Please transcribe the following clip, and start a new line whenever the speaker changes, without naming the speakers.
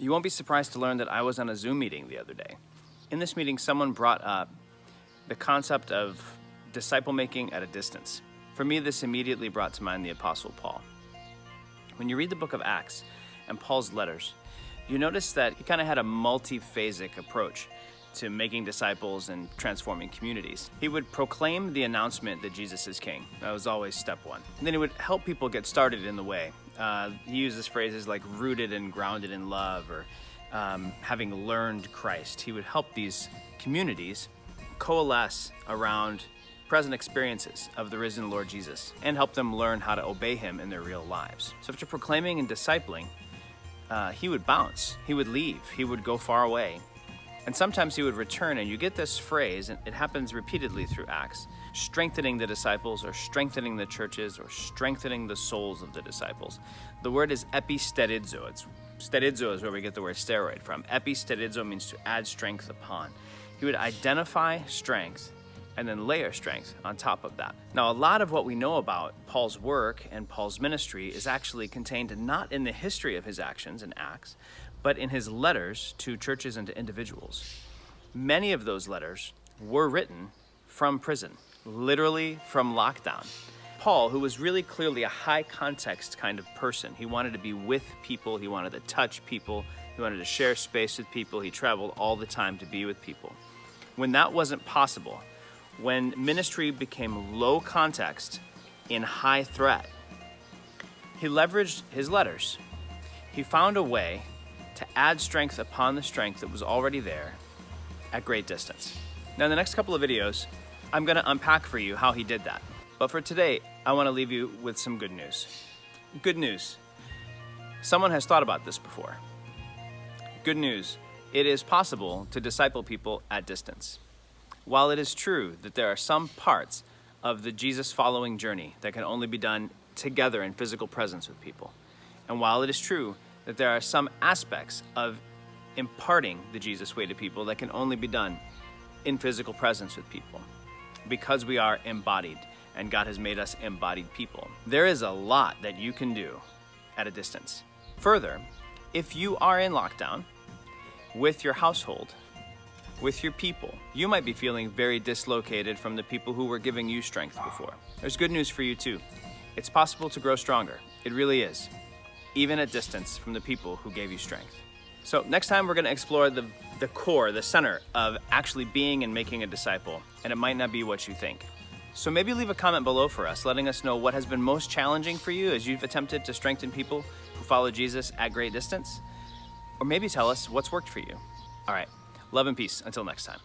You won't be surprised to learn that I was on a Zoom meeting the other day. In this meeting, someone brought up the concept of disciple making at a distance. For me, this immediately brought to mind the Apostle Paul. When you read the book of Acts and Paul's letters, you notice that he kind of had a multi-phasic approach to making disciples and transforming communities. He would proclaim the announcement that Jesus is king. That was always step one. And then he would help people get started in the way. He uses phrases like rooted and grounded in love, or having learned Christ. He would help these communities coalesce around present experiences of the risen Lord Jesus and help them learn how to obey him in their real lives. So after proclaiming and discipling, he would bounce, he would leave, he would go far away. And sometimes he would return, and you get this phrase, and it happens repeatedly through Acts, strengthening the disciples, or strengthening the churches, or strengthening the souls of the disciples. The word is epistedizo. Stedizo is where we get the word steroid from. Epistedizo means to add strength upon. He would identify strength and then layer strength on top of that. Now, a lot of what we know about Paul's work and Paul's ministry is actually contained not in the history of his actions in Acts, but in his letters to churches and to individuals. Many of those letters were written from prison, literally from lockdown. Paul, who was really clearly a high context kind of person, he wanted to be with people, he wanted to touch people, he wanted to share space with people, he traveled all the time to be with people. When that wasn't possible, when ministry became low context in high threat, he leveraged his letters. He found a way to add strength upon the strength that was already there at great distance. Now, in the next couple of videos, I'm going to unpack for you how he did that. But for today, I want to leave you with some good news. Good news. Someone has thought about this before. Good news. It is possible to disciple people at distance. While it is true that there are some parts of the Jesus following journey that can only be done together in physical presence with people, and while it is true that there are some aspects of imparting the Jesus way to people that can only be done in physical presence with people, because we are embodied and God has made us embodied people, there is a lot that you can do at a distance. Further, if you are in lockdown with your household, with your people, you might be feeling very dislocated from the people who were giving you strength before. There's good news for you too. It's possible to grow stronger. It really is, even at distance from the people who gave you strength. So next time we're going to explore the core, the center of actually being and making a disciple, and it might not be what you think. So maybe leave a comment below for us, letting us know what has been most challenging for you as you've attempted to strengthen people who follow Jesus at great distance. Or maybe tell us what's worked for you. All right. Love and peace. Until next time.